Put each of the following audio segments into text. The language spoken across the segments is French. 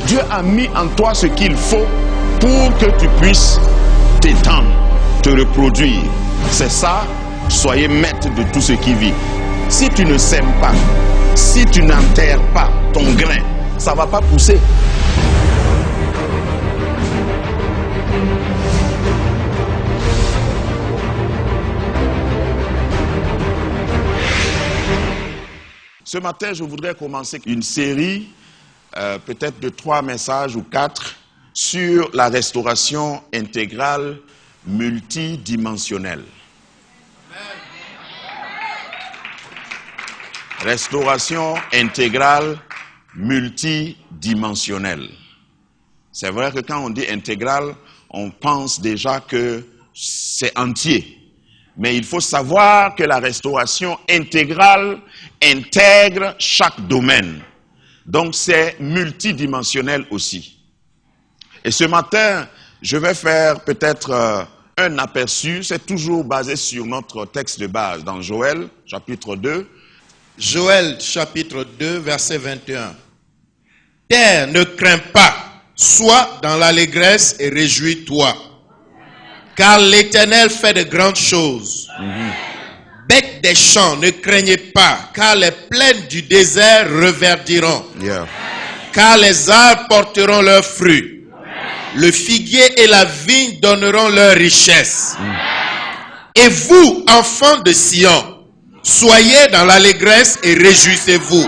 Dieu a mis en toi ce qu'il faut pour que tu puisses t'étendre, te reproduire. C'est ça, soyez maître de tout ce qui vit. Si tu ne sèmes pas, si tu n'enterres pas ton grain, ça ne va pas pousser. Ce matin, je voudrais commencer une série, peut-être de 3 messages ou 4, sur la restauration intégrale multidimensionnelle. Restauration intégrale multidimensionnelle. C'est vrai que quand on dit intégrale, on pense déjà que c'est entier. Mais il faut savoir que la restauration intégrale intègre chaque domaine. Donc c'est multidimensionnel aussi. Et ce matin, je vais faire peut-être un aperçu. C'est toujours basé sur notre texte de base dans Joël, chapitre 2. Joël, chapitre 2, verset 21. Terre, ne crains pas, sois dans l'allégresse et réjouis-toi. Car l'Éternel fait de grandes choses. Bêtes des champs, ne craignez pas, car les plaines du désert reverdiront. Car les arbres porteront leurs fruits. Le figuier et la vigne donneront leur richesse. Et vous, enfants de Sion, soyez dans l'allégresse et réjouissez-vous.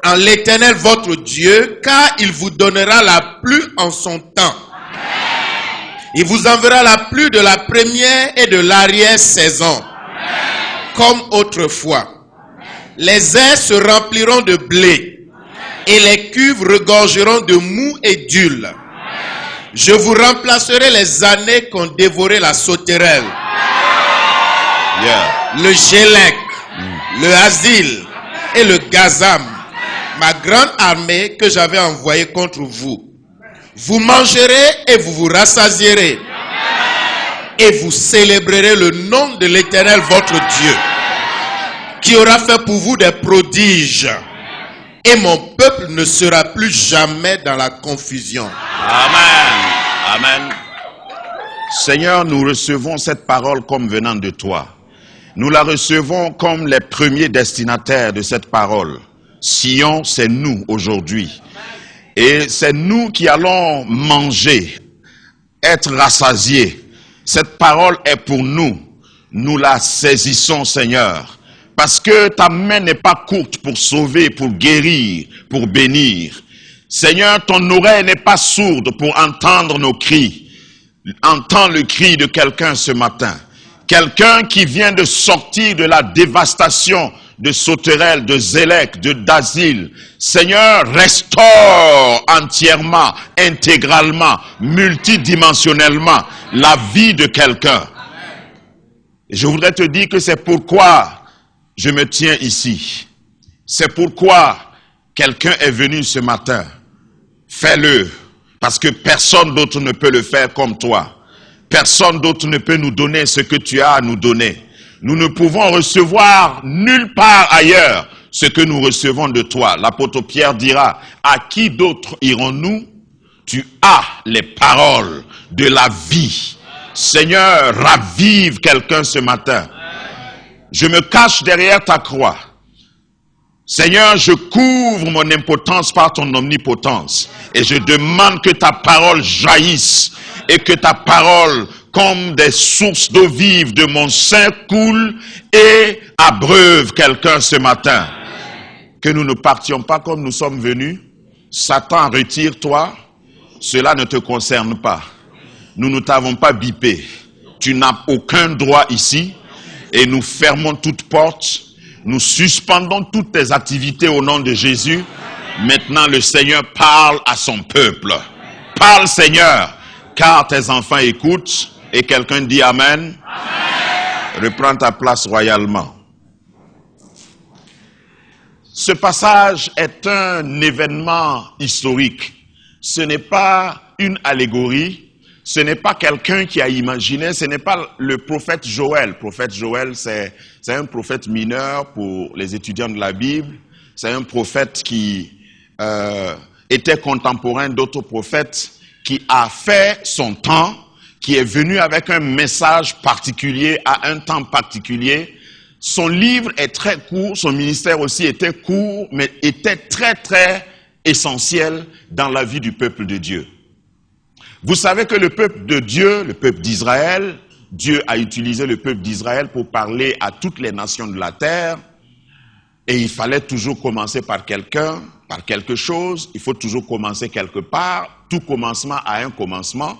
En l'Éternel votre Dieu, car il vous donnera la pluie en son temps. Il vous enverra la pluie de la première et de l'arrière-saison, comme autrefois. Les airs se rempliront de blé, et les cuves regorgeront de mou et d'huile. Je vous remplacerai les années qu'ont dévoré la sauterelle, le gélec, le asile et le gazam, ma grande armée que j'avais envoyée contre vous. Vous mangerez et vous vous rassasierez. Et vous célébrerez le nom de l'Éternel votre Dieu, qui aura fait pour vous des prodiges. Et mon peuple ne sera plus jamais dans la confusion. Amen. Amen. Seigneur, nous recevons cette parole comme venant de toi. Nous la recevons comme les premiers destinataires de cette parole. Sion, c'est nous aujourd'hui. Et c'est nous qui allons manger, être rassasiés. Cette parole est pour nous. Nous la saisissons, Seigneur. Parce que ta main n'est pas courte pour sauver, pour guérir, pour bénir. Seigneur, ton oreille n'est pas sourde pour entendre nos cris. Entends le cri de quelqu'un ce matin. Quelqu'un qui vient de sortir de la dévastation de sauterelles, de zélec, d'asile. Seigneur, restaure entièrement, intégralement, multidimensionnellement la vie de quelqu'un. Je voudrais te dire que c'est pourquoi je me tiens ici. C'est pourquoi quelqu'un est venu ce matin. Fais-le, parce que personne d'autre ne peut le faire comme toi. Personne d'autre ne peut nous donner ce que tu as à nous donner. Nous ne pouvons recevoir nulle part ailleurs ce que nous recevons de toi. L'apôtre Pierre dira, à qui d'autre irons-nous? Tu as les paroles de la vie. Seigneur, ravive quelqu'un ce matin. Je me cache derrière ta croix. Seigneur, je couvre mon impotence par ton omnipotence. Et je demande que ta parole jaillisse et que ta parole, comme des sources d'eau vive de mon sein, coule et abreuve quelqu'un ce matin. Que nous ne partions pas comme nous sommes venus. Satan, retire-toi. Cela ne te concerne pas. Nous ne t'avons pas bipé. Tu n'as aucun droit ici. Et nous fermons toute porte. Nous suspendons toutes tes activités au nom de Jésus. Maintenant, le Seigneur parle à son peuple. Parle, Seigneur, car tes enfants écoutent. Et quelqu'un dit Amen. Amen. Reprends ta place royalement. Ce passage est un événement historique. Ce n'est pas une allégorie, ce n'est pas quelqu'un qui a imaginé, ce n'est pas le prophète Joël. Le prophète Joël, c'est un prophète mineur pour les étudiants de la Bible. C'est un prophète qui était contemporain d'autres prophètes, qui a fait son temps, qui est venu avec un message particulier à un temps particulier. Son livre est très court, son ministère aussi était court, mais était très très essentiel dans la vie du peuple de Dieu. Vous savez que le peuple de Dieu, le peuple d'Israël, Dieu a utilisé le peuple d'Israël pour parler à toutes les nations de la terre, et il fallait toujours commencer par quelqu'un, par quelque chose, il faut toujours commencer quelque part, tout commencement a un commencement.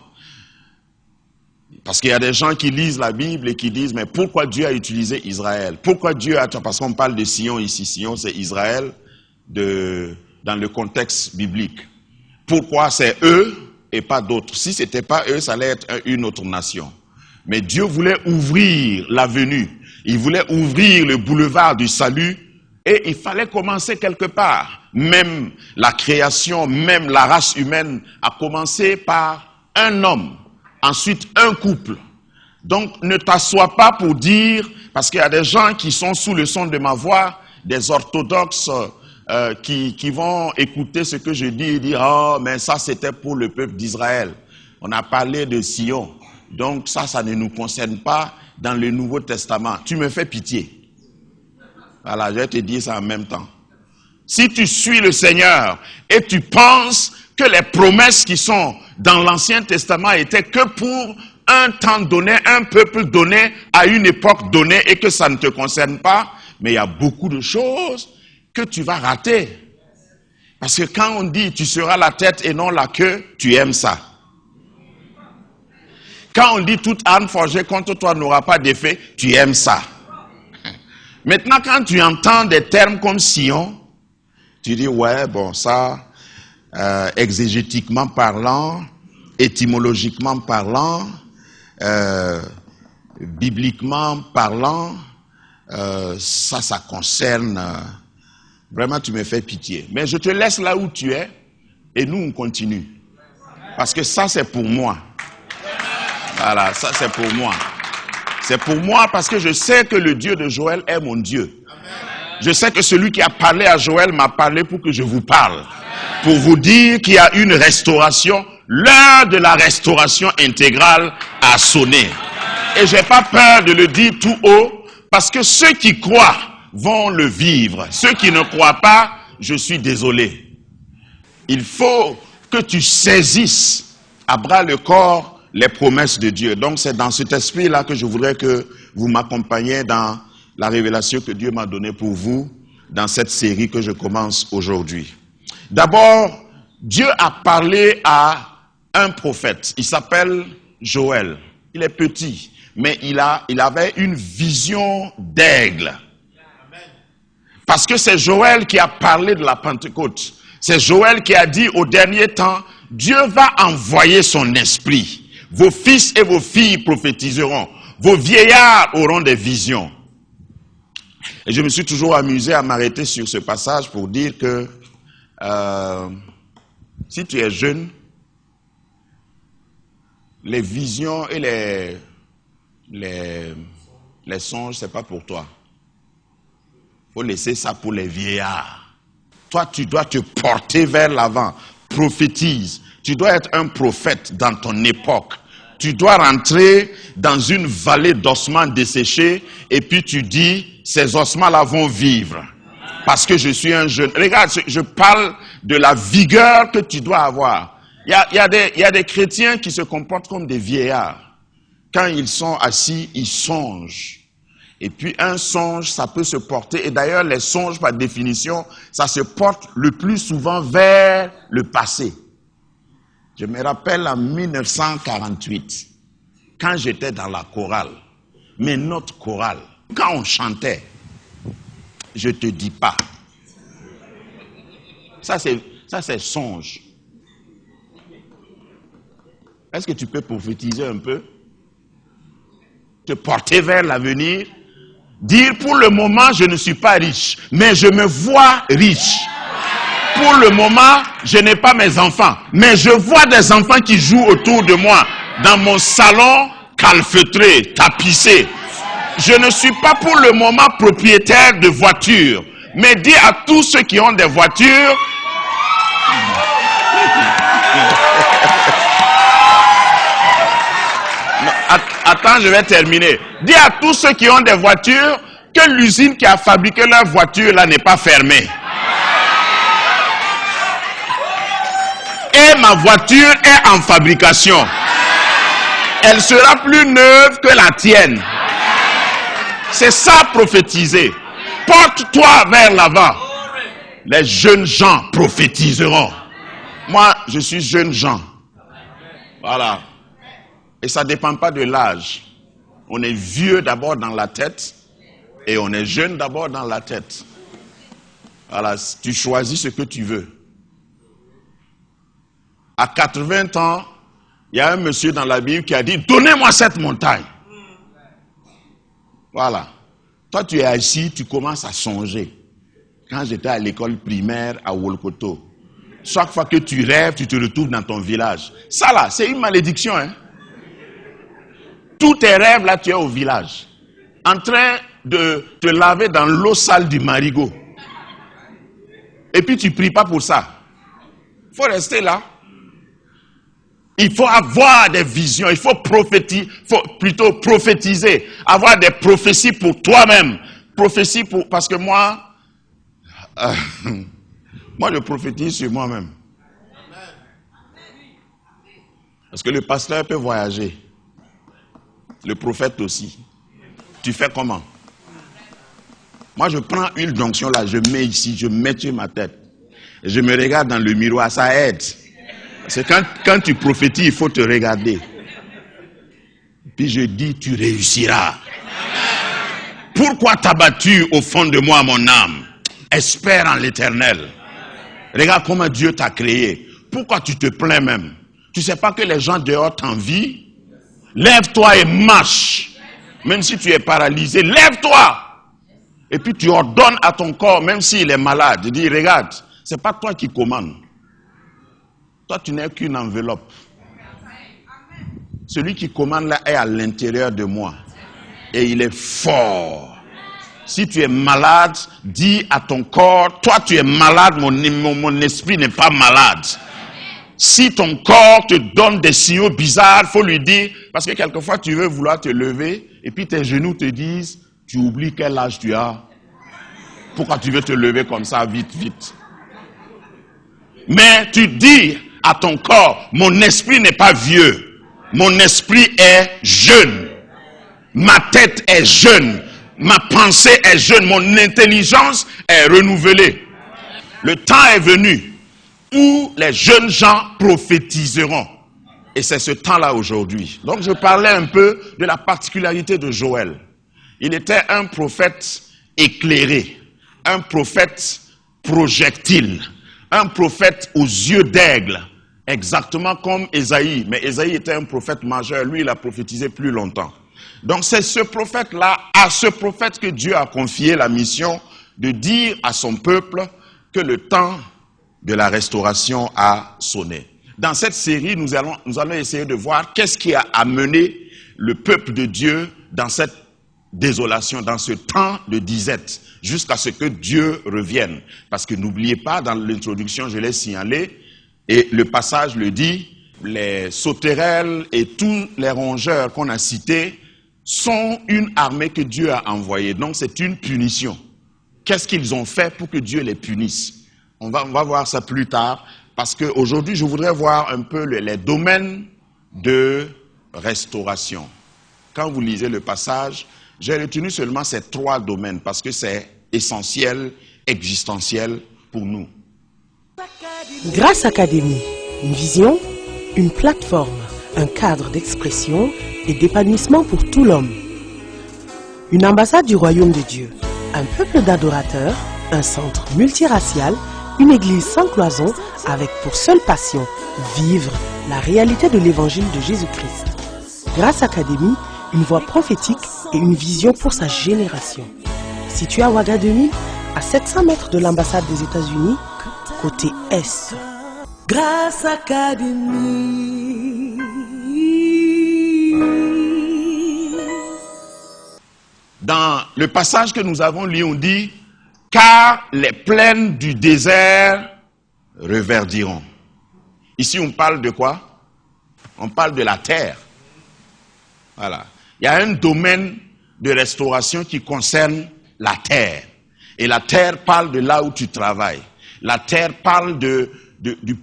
Parce qu'il y a des gens qui lisent la Bible et qui disent, mais pourquoi Dieu a utilisé Israël? Pourquoi Dieu a... Parce qu'on parle de Sion ici. Sion, c'est Israël dans le contexte biblique. Pourquoi c'est eux et pas d'autres? Si ce n'était pas eux, ça allait être une autre nation. Mais Dieu voulait ouvrir l'avenue. Il voulait ouvrir le boulevard du salut et il fallait commencer quelque part. Même la création, même la race humaine a commencé par un homme. Ensuite, un couple. Donc, ne t'assois pas pour dire, parce qu'il y a des gens qui sont sous le son de ma voix, des orthodoxes qui vont écouter ce que je dis et dire, oh, mais ça c'était pour le peuple d'Israël. On a parlé de Sion. Donc, ça ne nous concerne pas dans le Nouveau Testament. Tu me fais pitié. Voilà, je vais te dire ça en même temps. Si tu suis le Seigneur et tu penses que les promesses qui sont dans l'Ancien Testament étaient que pour un temps donné, un peuple donné, à une époque donnée, et que ça ne te concerne pas, mais il y a beaucoup de choses que tu vas rater. Parce que quand on dit tu seras la tête et non la queue, tu aimes ça. Quand on dit toute arme forgée contre toi n'aura pas d'effet, tu aimes ça. Maintenant, quand tu entends des termes comme Sion, tu dis ouais, bon, ça... exégétiquement parlant, étymologiquement parlant, bibliquement parlant, ça concerne, vraiment tu me fais pitié. Mais je te laisse là où tu es et nous on continue. Parce que ça c'est pour moi. Voilà, ça c'est pour moi. C'est pour moi parce que je sais que le Dieu de Joël est mon Dieu. Je sais que celui qui a parlé à Joël m'a parlé pour que je vous parle. Pour vous dire qu'il y a une restauration, l'heure de la restauration intégrale a sonné. Et je n'ai pas peur de le dire tout haut, parce que ceux qui croient vont le vivre. Ceux qui ne croient pas, je suis désolé. Il faut que tu saisisses à bras le corps les promesses de Dieu. Donc c'est dans cet esprit-là que je voudrais que vous m'accompagniez dans la révélation que Dieu m'a donnée pour vous, dans cette série que je commence aujourd'hui. D'abord, Dieu a parlé à un prophète. Il s'appelle Joël. Il est petit, mais il avait une vision d'aigle. Parce que c'est Joël qui a parlé de la Pentecôte. C'est Joël qui a dit au dernier temps, Dieu va envoyer son esprit. Vos fils et vos filles prophétiseront. Vos vieillards auront des visions. Et je me suis toujours amusé à m'arrêter sur ce passage pour dire que si tu es jeune, les visions et les songes, ce n'est pas pour toi. Il faut laisser ça pour les vieillards. Toi, tu dois te porter vers l'avant. Prophétise. Tu dois être un prophète dans ton époque. Tu dois rentrer dans une vallée d'ossements desséchés et puis tu dis, ces ossements-là vont vivre. Parce que je suis un jeune. Regarde, je parle de la vigueur que tu dois avoir. Il y a des chrétiens qui se comportent comme des vieillards. Quand ils sont assis, ils songent. Et puis un songe, ça peut se porter. Et d'ailleurs, les songes, par définition, ça se porte le plus souvent vers le passé. Je me rappelle en 1948, quand j'étais dans la chorale, mais notre chorale, quand on chantait, je te dis pas. Ça c'est songe. Est-ce que tu peux prophétiser un peu? te porter vers l'avenir. Dire pour le moment, je ne suis pas riche, mais je me vois riche. Pour le moment, je n'ai pas mes enfants, mais je vois des enfants qui jouent autour de moi, dans mon salon calfeutré, tapissé. Je ne suis pas pour le moment propriétaire de voitures, mais dis à tous ceux qui ont des voitures, attends, je vais terminer. Dis à tous ceux qui ont des voitures que l'usine qui a fabriqué leur voiture là n'est pas fermée. Et ma voiture est en fabrication. Elle sera plus neuve que la tienne. C'est ça prophétiser. Porte-toi vers l'avant. Les jeunes gens prophétiseront. Moi, je suis jeune gens. Voilà. Et ça ne dépend pas de l'âge. On est vieux d'abord dans la tête et on est jeune d'abord dans la tête. Voilà, tu choisis ce que tu veux. À 80 ans, il y a un monsieur dans la Bible qui a dit, donnez-moi cette montagne. Voilà. Toi, tu es assis, tu commences à songer. Quand j'étais à l'école primaire à Wolkoto, chaque fois que tu rêves, tu te retrouves dans ton village. Ça là, c'est une malédiction, hein. Tous tes rêves, là, tu es au village. En train de te laver dans l'eau sale du marigot. Et puis tu ne pries pas pour ça. Il faut rester là. Il faut avoir des visions. Il faut prophétiser. Avoir des prophéties pour toi-même. Prophéties pour... Parce que moi, je prophétise sur moi-même. Parce que le pasteur peut voyager. Le prophète aussi. Tu fais comment? Moi, je prends une d'onction là, je mets ici, je mets sur ma tête. Et je me regarde dans le miroir, ça aide. C'est quand tu prophétises, il faut te regarder. Puis je dis, tu réussiras. Pourquoi t'as battu au fond de moi, mon âme? Espère en l'Éternel. Regarde comment Dieu t'a créé. Pourquoi tu te plains même? Tu ne sais pas que les gens dehors t'envient? Lève-toi et marche. Même si tu es paralysé, lève-toi. Et puis tu ordonnes à ton corps, même s'il est malade, tu dis, regarde, ce n'est pas toi qui commandes. Toi, tu n'es qu'une enveloppe. Celui qui commande là est à l'intérieur de moi. Et il est fort. Si tu es malade, dis à ton corps, toi tu es malade, mon esprit n'est pas malade. Si ton corps te donne des signaux bizarres, il faut lui dire, parce que quelquefois tu veux vouloir te lever, et puis tes genoux te disent, tu oublies quel âge tu as. Pourquoi tu veux te lever comme ça, vite, vite? Mais tu dis à ton corps, mon esprit n'est pas vieux, mon esprit est jeune, ma tête est jeune, ma pensée est jeune, mon intelligence est renouvelée. Le temps est venu où les jeunes gens prophétiseront. Et c'est ce temps-là aujourd'hui. Donc je parlais un peu de la particularité de Joël. Il était un prophète éclairé, un prophète projectile, un prophète aux yeux d'aigle, exactement comme Ésaïe. Mais Ésaïe était un prophète majeur, lui il a prophétisé plus longtemps. Donc c'est ce prophète-là, à ce prophète que Dieu a confié la mission de dire à son peuple que le temps de la restauration a sonné. Dans cette série, nous allons essayer de voir qu'est-ce qui a amené le peuple de Dieu dans cette désolation, dans ce temps de disette, jusqu'à ce que Dieu revienne. Parce que n'oubliez pas, dans l'introduction, je l'ai signalé, et le passage le dit, les sauterelles et tous les rongeurs qu'on a cités sont une armée que Dieu a envoyée. Donc c'est une punition. Qu'est-ce qu'ils ont fait pour que Dieu les punisse? On va voir ça plus tard, parce qu'aujourd'hui, je voudrais voir un peu les domaines de restauration. Quand vous lisez le passage, j'ai retenu seulement ces 3 domaines, parce que c'est essentiel, existentiel pour nous. Grâce Académie, une vision, une plateforme, un cadre d'expression et d'épanouissement pour tout l'homme. Une ambassade du royaume de Dieu, un peuple d'adorateurs, un centre multiracial, une église sans cloison avec pour seule passion vivre la réalité de l'évangile de Jésus-Christ. Grâce Académie, une voix prophétique et une vision pour sa génération. Situé à Ouagadougou, à 700 mètres de l'ambassade des États-Unis, côté Est. Grâce Académie. Dans le passage que nous avons lu, on dit « Car les plaines du désert reverdiront ». Ici, on parle de quoi? On parle de la terre. Voilà. Il y a un domaine de restauration qui concerne la terre. Et la terre parle de là où tu travailles. La terre parle du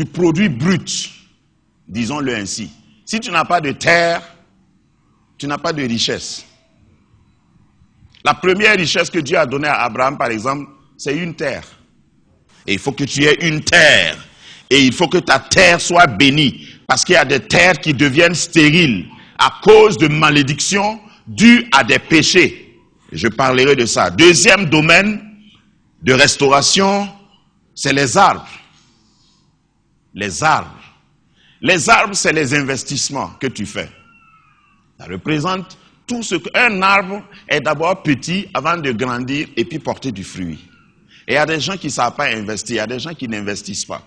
produit brut, disons-le ainsi. Si tu n'as pas de terre, tu n'as pas de richesse. La première richesse que Dieu a donnée à Abraham, par exemple, c'est une terre. Et il faut que tu aies une terre. Et il faut que ta terre soit bénie. Parce qu'il y a des terres qui deviennent stériles à cause de malédictions dues à des péchés. Je parlerai de ça. Deuxième domaine de restauration, c'est les arbres. Les arbres. Les arbres, c'est les investissements que tu fais. Ça représente tout ce qu'un arbre est d'abord petit avant de grandir et puis porter du fruit. Et il y a des gens qui ne savent pas investir, il y a des gens qui n'investissent pas.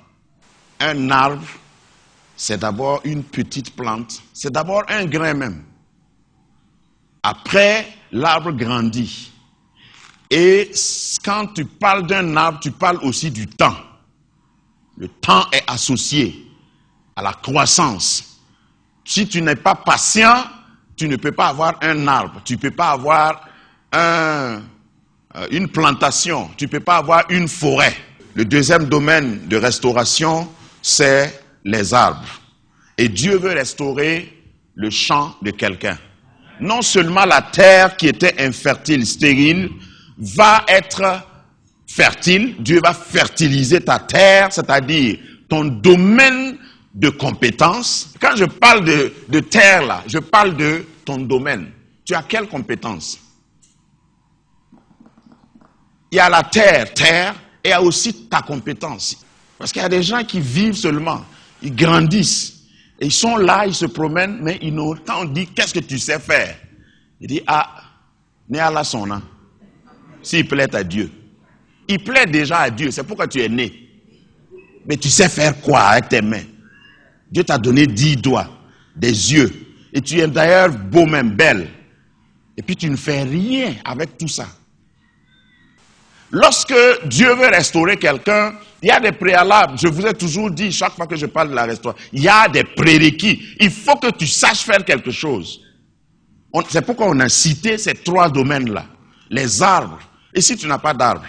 Un arbre, c'est d'abord une petite plante, c'est d'abord un grain même. Après, l'arbre grandit. Et quand tu parles d'un arbre, tu parles aussi du temps. Le temps est associé à la croissance. Si tu n'es pas patient, tu ne peux pas avoir un arbre, tu ne peux pas avoir une plantation, tu ne peux pas avoir une forêt. Le deuxième domaine de restauration, c'est les arbres. Et Dieu veut restaurer le champ de quelqu'un. Non seulement la terre qui était infertile, stérile, va être fertile, Dieu va fertiliser ta terre, c'est-à-dire ton domaine de compétences. Quand je parle de terre là, je parle de ton domaine. Tu as quelle compétence? Il y a la terre, et il y a aussi ta compétence. Parce qu'il y a des gens qui vivent seulement, ils grandissent, et ils sont là, ils se promènent, mais ils n'ont quand on dit qu'est-ce que tu sais faire? Il dit né à la son nom. S'il plaît à Dieu. Il plaît déjà à Dieu, c'est pourquoi tu es né. Mais tu sais faire quoi avec tes mains? Dieu t'a donné 10 doigts, des yeux. Et tu es d'ailleurs beau même, belle. Et puis tu ne fais rien avec tout ça. Lorsque Dieu veut restaurer quelqu'un, il y a des préalables. Je vous ai toujours dit, chaque fois que je parle de la restauration, il y a des prérequis. Il faut que tu saches faire quelque chose. C'est pourquoi on a cité ces 3 domaines-là. Les arbres. Et si tu n'as pas d'arbres,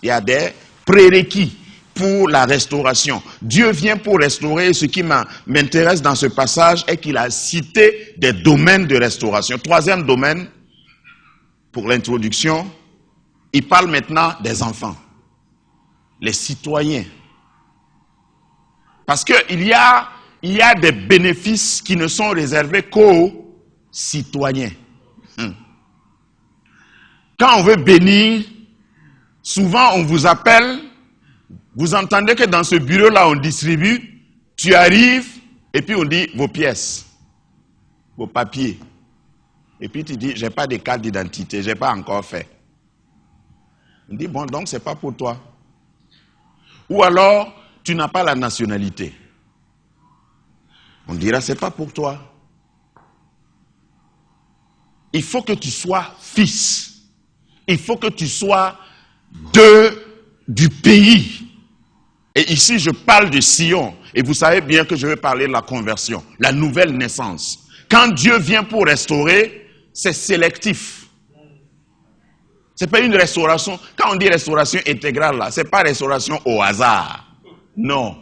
il y a des prérequis pour la restauration. Dieu vient pour restaurer. Ce qui m'intéresse dans ce passage est qu'il a cité des domaines de restauration. Troisième domaine, pour l'introduction, il parle maintenant des enfants, les citoyens. Parce qu'il y a des bénéfices qui ne sont réservés qu'aux citoyens. Quand on veut bénir, souvent on vous appelle, vous entendez que dans ce bureau-là on distribue, tu arrives et puis on dit vos pièces, vos papiers. Et puis tu dis, j'ai pas de carte d'identité, j'ai pas encore fait. On dit, bon, donc c'est pas pour toi. Ou alors, tu n'as pas la nationalité. On dira, c'est pas pour toi. Il faut que tu sois fils. Il faut que tu sois du pays. Et ici, je parle de Sion. Et vous savez bien que je vais parler de la conversion, la nouvelle naissance. Quand Dieu vient pour restaurer, c'est sélectif. Ce n'est pas une restauration. Quand on dit restauration intégrale, là, ce n'est pas restauration au hasard. Non.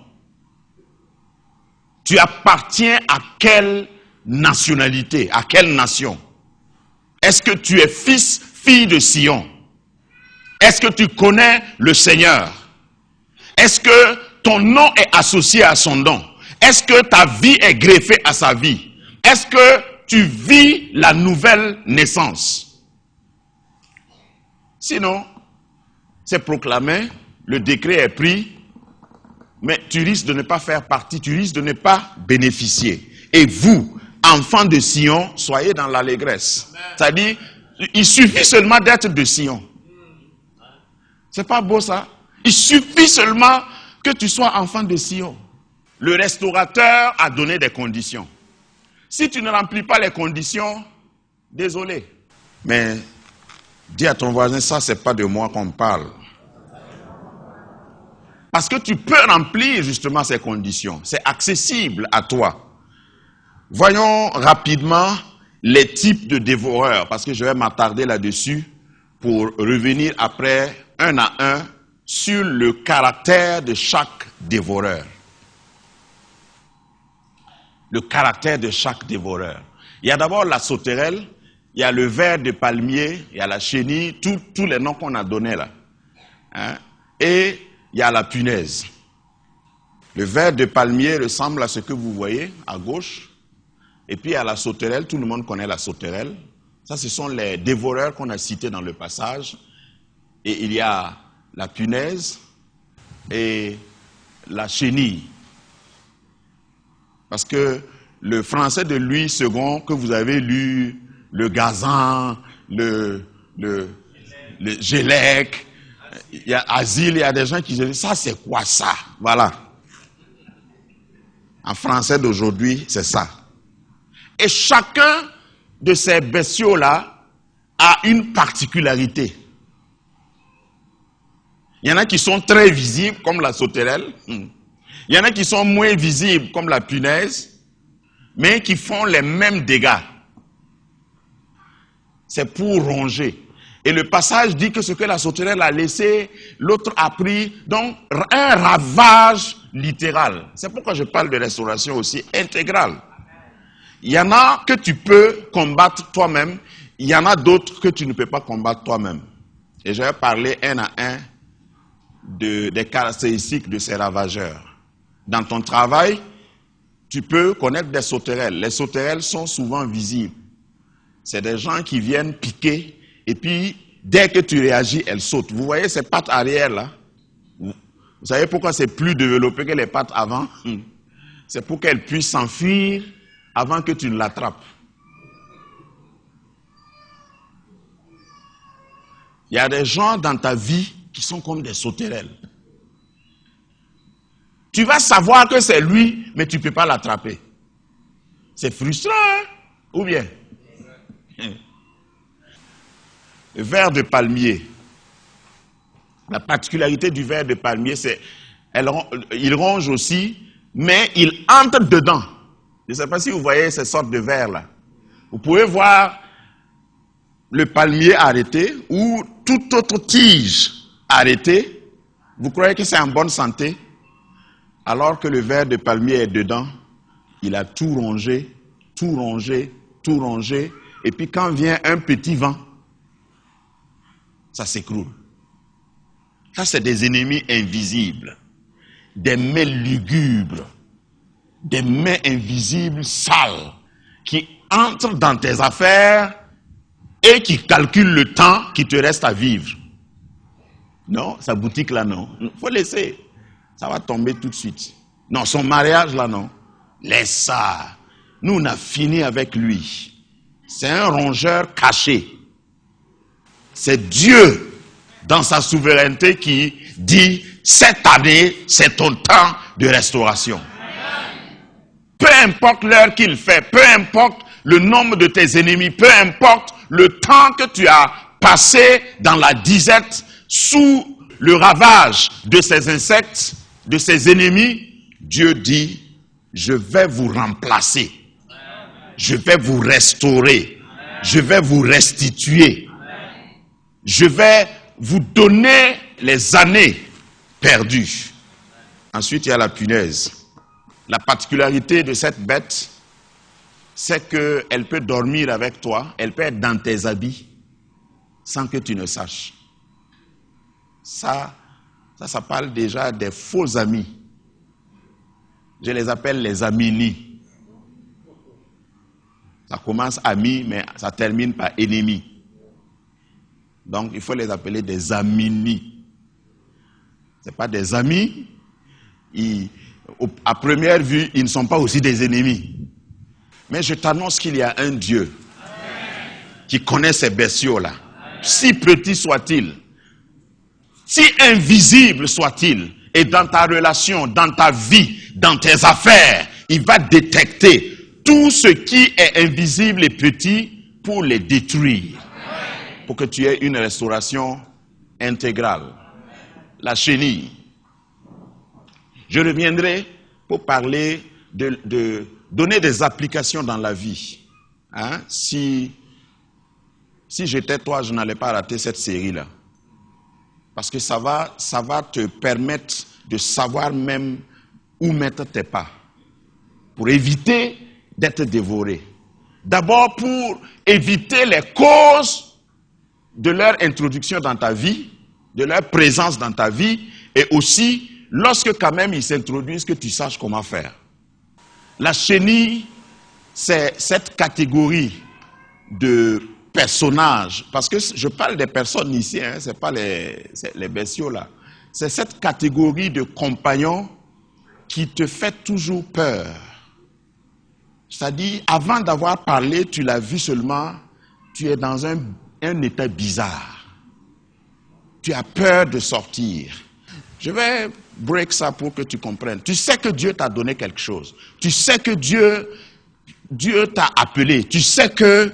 Tu appartiens à quelle nationalité, à quelle nation? Est-ce que tu es fils, fille de Sion? Est-ce que tu connais le Seigneur? Est-ce que ton nom est associé à son nom? Est-ce que ta vie est greffée à sa vie? Est-ce que tu vis la nouvelle naissance? Sinon, c'est proclamé, le décret est pris, mais tu risques de ne pas faire partie, tu risques de ne pas bénéficier. Et vous, enfants de Sion, soyez dans l'allégresse. C'est-à-dire, il suffit seulement d'être de Sion. C'est pas beau ça? Il suffit seulement que tu sois enfant de Sion. Le restaurateur a donné des conditions. Si tu ne remplis pas les conditions, désolé. Mais dis à ton voisin, ça c'est pas de moi qu'on parle. Parce que tu peux remplir justement ces conditions. C'est accessible à toi. Voyons rapidement les types de dévoreurs, parce que je vais m'attarder là-dessus pour revenir après un à un sur le caractère de chaque dévoreur. Le caractère de chaque dévoreur. Il y a d'abord la sauterelle, il y a le ver de palmier, il y a la chenille, tous les noms qu'on a donnés là. Hein? Et il y a la punaise. Le ver de palmier ressemble à ce que vous voyez à gauche. Et puis il y a la sauterelle, tout le monde connaît la sauterelle. Ça, ce sont les dévoreurs qu'on a cités dans le passage. Et il y a la punaise et la chenille. Parce que le français de Louis II que vous avez lu, le gazan, le gélec, il y a asile, il y a des gens qui disent, ça c'est quoi ça? Voilà. En français d'aujourd'hui, c'est ça. Et chacun de ces bestiaux-là a une particularité. Il y en a qui sont très visibles, comme la sauterelle. Il y en a qui sont moins visibles, comme la punaise, mais qui font les mêmes dégâts. C'est pour ronger. Et le passage dit que ce que la sauterelle a laissé, l'autre a pris. Donc, un ravage littéral. C'est pourquoi je parle de restauration aussi intégrale. Il y en a que tu peux combattre toi-même. Il y en a d'autres que tu ne peux pas combattre toi-même. Et je vais parler un à un des caractéristiques de ces ravageurs. Dans ton travail, tu peux connaître des sauterelles. Les sauterelles sont souvent visibles. C'est des gens qui viennent piquer et puis dès que tu réagis, elles sautent. Vous voyez ces pattes arrière là? Vous savez pourquoi c'est plus développé que les pattes avant? C'est pour qu'elles puissent s'enfuir avant que tu ne l'attrapes. Il y a des gens dans ta vie qui sont comme des sauterelles. Tu vas savoir que c'est lui, mais tu ne peux pas l'attraper. C'est frustrant, hein? Ou bien? Le ver de palmier. La particularité du ver de palmier, c'est il ronge aussi, mais il entre dedans. Je ne sais pas si vous voyez ces sortes de vers là. Vous pouvez voir le palmier arrêté ou toute autre tige arrêtée. Vous croyez que c'est en bonne santé? Alors que le ver de palmier est dedans, il a tout rongé, tout rongé, tout rongé. Et puis quand vient un petit vent, ça s'écroule. Ça, c'est des ennemis invisibles, des mains lugubres, des mains invisibles sales qui entrent dans tes affaires et qui calculent le temps qui te reste à vivre. Non, sa boutique là, non. Il faut laisser. Ça va tomber tout de suite. Non, son mariage là, non. Laisse ça. Nous, on a fini avec lui. C'est un rongeur caché. C'est Dieu, dans sa souveraineté, qui dit, cette année, c'est ton temps de restauration. Peu importe l'heure qu'il fait, peu importe le nombre de tes ennemis, peu importe le temps que tu as passé dans la disette, sous le ravage de ces insectes, de ces ennemis, Dieu dit, je vais vous remplacer. Je vais vous restaurer. Je vais vous restituer. Je vais vous donner les années perdues. Ensuite, il y a la punaise. La particularité de cette bête, c'est qu'elle peut dormir avec toi, elle peut être dans tes habits, sans que tu ne saches. Ça parle déjà des faux amis. Je les appelle les amini. Ça commence ami, mais ça termine par ennemi. Donc, il faut les appeler des amini. Ce n'est pas des amis, à première vue, ils ne sont pas aussi des ennemis. Mais je t'annonce qu'il y a un Dieu qui connaît ces bestiaux-là. Si petit soit-il, si invisible soit-il, et dans ta relation, dans ta vie, dans tes affaires, il va détecter tout ce qui est invisible et petit pour les détruire. Pour que tu aies une restauration intégrale. La chenille. Je reviendrai pour parler de donner des applications dans la vie. Hein? Si j'étais toi, je n'allais pas rater cette série-là. Parce que ça va te permettre de savoir même où mettre tes pas. Pour éviter d'être dévoré. D'abord pour éviter les causes de leur introduction dans ta vie, de leur présence dans ta vie, et aussi lorsque quand même ils s'introduisent, que tu saches comment faire. La chenille, c'est cette catégorie de personnages, parce que je parle des personnes ici, hein, ce n'est pas les bestiaux là. C'est cette catégorie de compagnons qui te fait toujours peur. C'est-à-dire, avant d'avoir parlé, tu l'as vu seulement, tu es dans un état bizarre. Tu as peur de sortir. Je vais break ça pour que tu comprennes. Tu sais que Dieu t'a donné quelque chose. Tu sais que Dieu t'a appelé. Tu sais que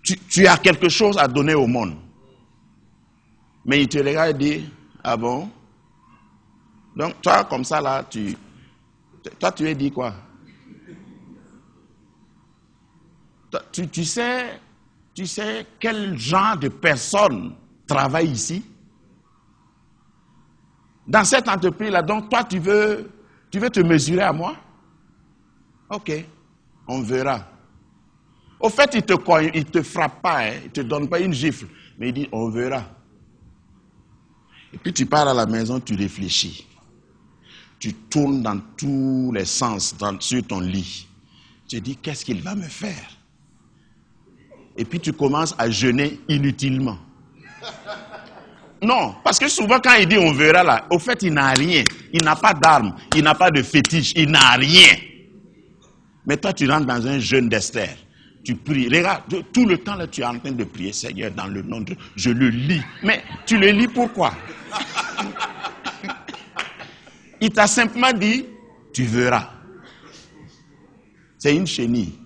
tu as quelque chose à donner au monde. Mais il te regarde et dit, ah bon? Donc toi, comme ça là, tu es dit quoi? Tu sais quel genre de personnes travaillent ici? Dans cette entreprise-là, donc toi, tu veux te mesurer à moi? Ok, on verra. Au fait, il te frappe pas, hein, il ne te donne pas une gifle, mais il dit, on verra. Et puis tu pars à la maison, tu réfléchis. Tu tournes dans tous les sens sur ton lit. Tu te dis, qu'est-ce qu'il va me faire? Et puis tu commences à jeûner inutilement. Non, parce que souvent quand il dit on verra là, au fait il n'a rien. Il n'a pas d'armes, il n'a pas de fétiche, il n'a rien. Mais toi tu rentres dans un jeûne d'Esther. Tu pries. Regarde, tout le temps là tu es en train de prier, Seigneur, dans le nom de Dieu. Je le lis. Mais tu le lis pourquoi? Il t'a simplement dit, tu verras. C'est une chenille.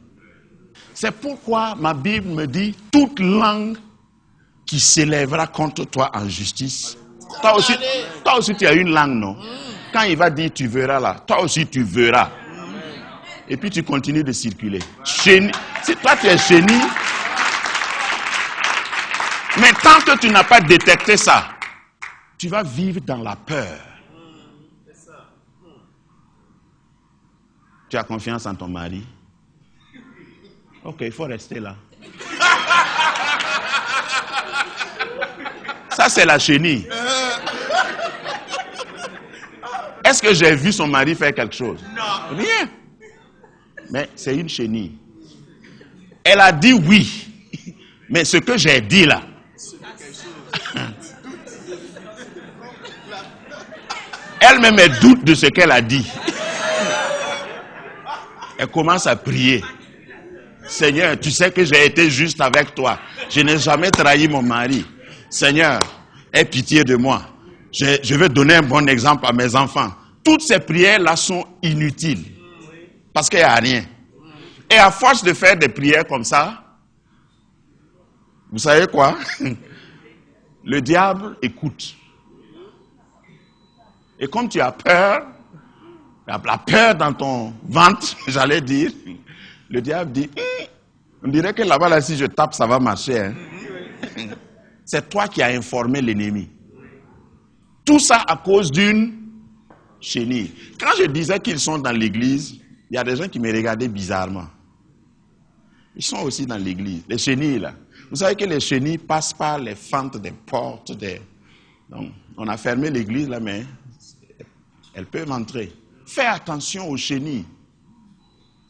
C'est pourquoi ma Bible me dit, toute langue qui s'élèvera contre toi en justice. Toi aussi tu as une langue, non? Quand il va dire tu verras là, toi aussi tu verras. Et puis tu continues de circuler. Chenille. Si toi tu es chenille, mais tant que tu n'as pas détecté ça, tu vas vivre dans la peur. Tu as confiance en ton mari? Ok, il faut rester là. Ça, c'est la chenille. Est-ce que j'ai vu son mari faire quelque chose? Non. Rien. Mais c'est une chenille. Elle a dit oui. Mais ce que j'ai dit là, elle-même elle doute de ce qu'elle a dit. Elle commence à prier. Seigneur, tu sais que j'ai été juste avec toi. Je n'ai jamais trahi mon mari. Seigneur, aie pitié de moi. Je vais donner un bon exemple à mes enfants. Toutes ces prières-là sont inutiles. Parce qu'il n'y a rien. Et à force de faire des prières comme ça, vous savez quoi? Le diable écoute. Et comme tu as peur, la peur dans ton ventre, j'allais dire, le diable dit, on dirait que là-bas, là, si je tape, ça va marcher. Hein? C'est toi qui as informé l'ennemi. Tout ça à cause d'une chenille. Quand je disais qu'ils sont dans l'église, il y a des gens qui me regardaient bizarrement. Ils sont aussi dans l'église. Les chenilles, là. Vous savez que les chenilles passent par les fentes des portes. Donc, on a fermé l'église, là, mais elles peuvent entrer. Fais attention aux chenilles.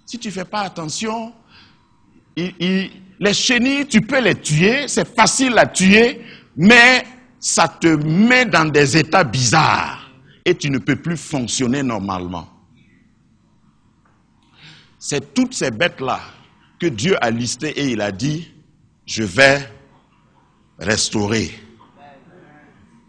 Si tu ne fais pas attention, les chenilles, tu peux les tuer, c'est facile à tuer, mais ça te met dans des états bizarres. et tu ne peux plus fonctionner normalement. C'est toutes ces bêtes-là que Dieu a listées et il a dit, je vais restaurer.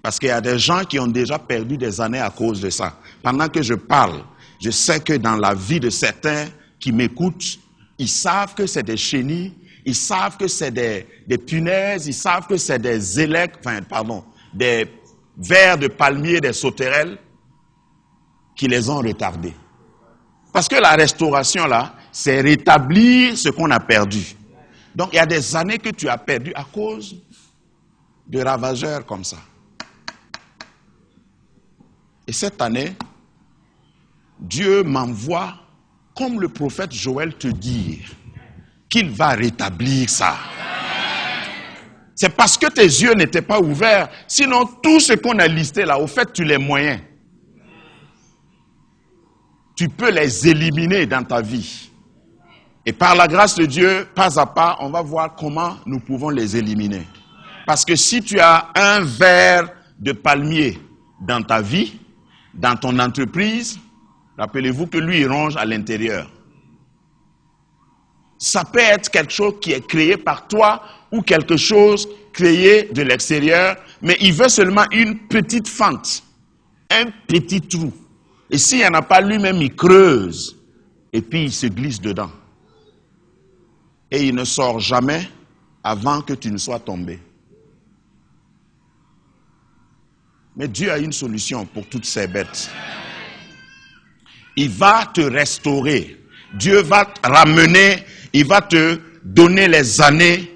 Parce qu'il y a des gens qui ont déjà perdu des années à cause de ça. Pendant que je parle, je sais que dans la vie de certains qui m'écoutent, ils savent que c'est des chenilles, ils savent que c'est des punaises, ils savent que c'est des des vers de palmier, des sauterelles qui les ont retardés. Parce que la restauration là, c'est rétablir ce qu'on a perdu. Donc il y a des années que tu as perdu à cause de ravageurs comme ça. Et cette année, Dieu m'envoie, comme le prophète Joël, te dire qu'il va rétablir ça. C'est parce que tes yeux n'étaient pas ouverts. Sinon, tout ce qu'on a listé là, au fait, tu les moyens. Tu peux les éliminer dans ta vie. Et par la grâce de Dieu, pas à pas, on va voir comment nous pouvons les éliminer. Parce que si tu as un ver de palmier dans ta vie, dans ton entreprise, rappelez-vous que lui, il ronge à l'intérieur. Ça peut être quelque chose qui est créé par toi ou quelque chose créé de l'extérieur, mais il veut seulement une petite fente, un petit trou. Et s'il n'y en a pas, lui-même, il creuse et puis il se glisse dedans. Et il ne sort jamais avant que tu ne sois tombé. Mais Dieu a une solution pour toutes ces bêtes. Il va te restaurer. Dieu va te ramener, il va te donner les années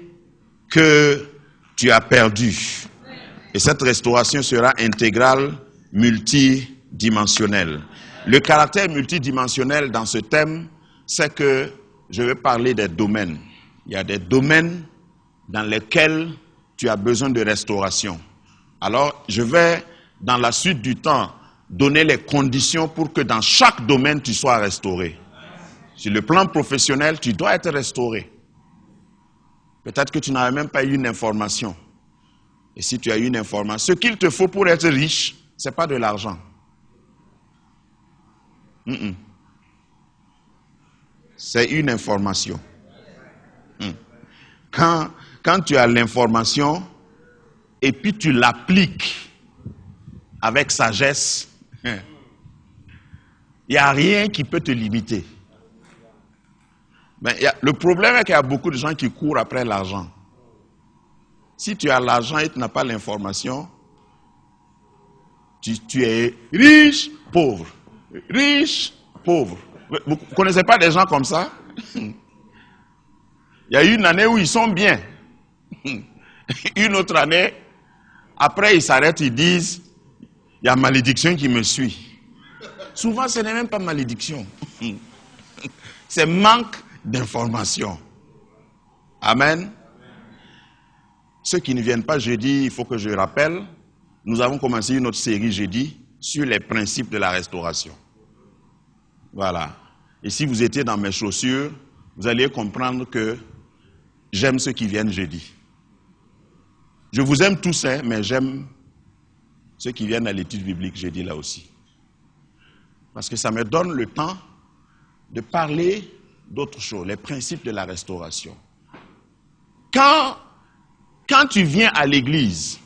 que tu as perdues. Et cette restauration sera intégrale, multidimensionnelle. Le caractère multidimensionnel dans ce thème, c'est que je vais parler des domaines. Il y a des domaines dans lesquels tu as besoin de restauration. Alors, je vais, dans la suite du temps, donner les conditions pour que dans chaque domaine, tu sois restauré. Sur le plan professionnel, tu dois être restauré. Peut-être que tu n'avais même pas eu une information. Et si tu as eu une information, ce qu'il te faut pour être riche, ce n'est pas de l'argent. C'est une information. Quand tu as l'information et puis tu l'appliques avec sagesse, il n'y a rien qui peut te limiter. Mais le problème est qu'il y a beaucoup de gens qui courent après l'argent. Si tu as l'argent et tu n'as pas l'information, tu es riche, pauvre. Riche, pauvre. Vous ne connaissez pas des gens comme ça? Il y a une année où ils sont bien. Une autre année, après ils s'arrêtent, ils disent, il y a malédiction qui me suit. Souvent, ce n'est même pas malédiction. C'est manque d'information. Amen. Ceux qui ne viennent pas jeudi, il faut que je rappelle, nous avons commencé une autre série jeudi sur les principes de la restauration. Voilà. Et si vous étiez dans mes chaussures, vous allez comprendre que j'aime ceux qui viennent jeudi. Je vous aime tous, mais j'aime ceux qui viennent à l'étude biblique jeudi là aussi. Parce que ça me donne le temps de parler d'autres choses, les principes de la restauration. Quand tu viens à l'église,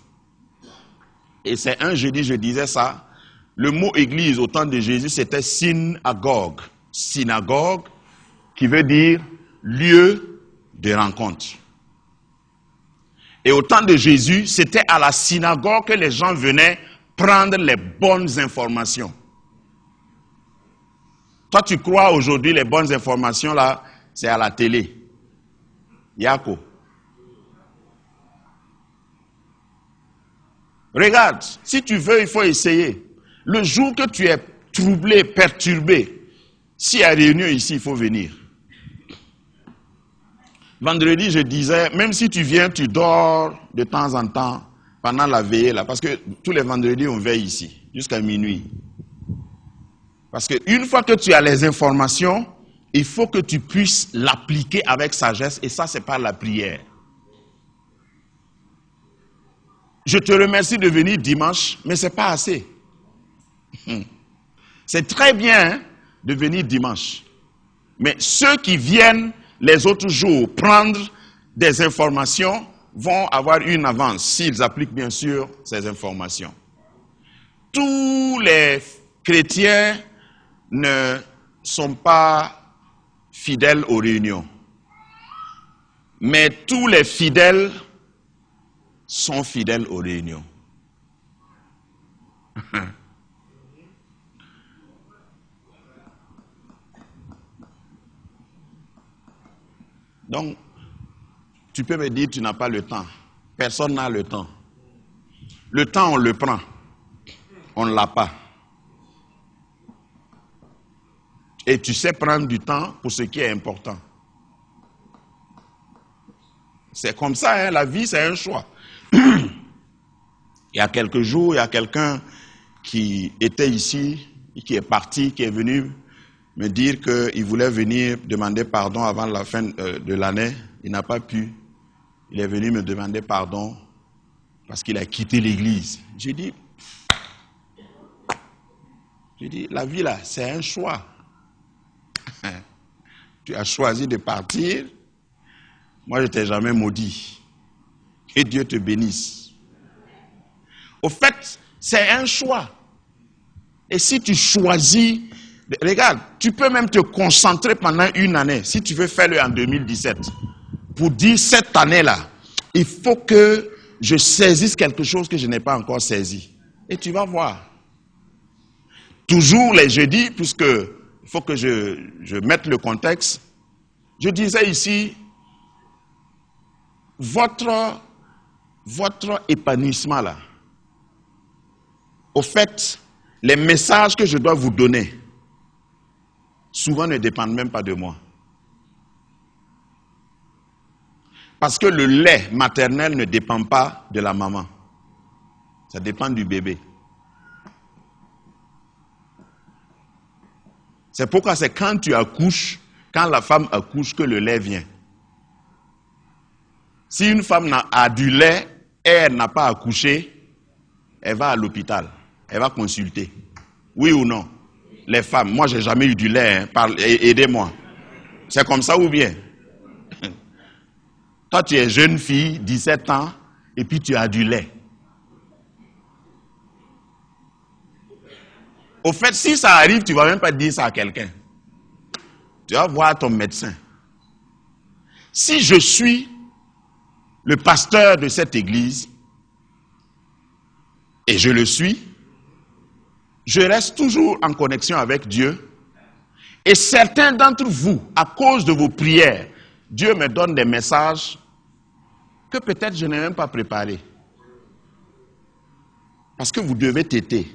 et c'est un jeudi, je disais ça, le mot église au temps de Jésus, c'était synagogue. Synagogue, qui veut dire lieu de rencontre. Et au temps de Jésus, c'était à la synagogue que les gens venaient prendre les bonnes informations. Toi, tu crois aujourd'hui les bonnes informations là, c'est à la télé. Yako. Regarde, si tu veux, il faut essayer. Le jour que tu es troublé, perturbé, s'il y a réunion ici, il faut venir. Vendredi, je disais, même si tu viens, tu dors de temps en temps pendant la veillée là, parce que tous les vendredis, on veille ici, jusqu'à minuit. Parce qu'une fois que tu as les informations, il faut que tu puisses l'appliquer avec sagesse, et ça, c'est par la prière. Je te remercie de venir dimanche, mais ce n'est pas assez. C'est très bien hein, de venir dimanche. Mais ceux qui viennent les autres jours prendre des informations vont avoir une avance, s'ils appliquent bien sûr ces informations. Tous les chrétiens ne sont pas fidèles aux réunions. Mais tous les fidèles sont fidèles aux réunions. Donc, tu peux me dire tu n'as pas le temps. Personne n'a le temps. Le temps, on le prend. On ne l'a pas. Et tu sais prendre du temps pour ce qui est important. C'est comme ça, hein, la vie, c'est un choix. Il y a quelques jours, il y a quelqu'un qui était ici, qui est parti, qui est venu me dire qu'il voulait venir demander pardon avant la fin de l'année. Il n'a pas pu. Il est venu me demander pardon parce qu'il a quitté l'église. J'ai dit, la vie là, c'est un choix. Tu as choisi de partir. Moi, je ne t'ai jamais maudit. Que Dieu te bénisse. Au fait, c'est un choix. Et si tu choisis, regarde, tu peux même te concentrer pendant une année, si tu veux faire le en 2017, pour dire cette année-là, il faut que je saisisse quelque chose que je n'ai pas encore saisi. Et tu vas voir. Toujours les jeudis, puisque il faut que je mette le contexte, je disais ici, votre épanouissement là, au fait, les messages que je dois vous donner, souvent ne dépendent même pas de moi. Parce que le lait maternel ne dépend pas de la maman. Ça dépend du bébé. C'est pourquoi c'est quand tu accouches, quand la femme accouche, que le lait vient. Si une femme a du lait et elle n'a pas accouché, elle va à l'hôpital, elle va consulter. Oui ou non? Les femmes, moi j'ai jamais eu du lait, hein, aidez-moi. C'est comme ça ou bien? Toi tu es jeune fille, 17 ans, et puis tu as du lait. Au fait, si ça arrive, tu ne vas même pas dire ça à quelqu'un. Tu vas voir ton médecin. Si je suis le pasteur de cette église, et je le suis, je reste toujours en connexion avec Dieu. Et certains d'entre vous, à cause de vos prières, Dieu me donne des messages que peut-être je n'ai même pas préparés. Parce que vous devez téter.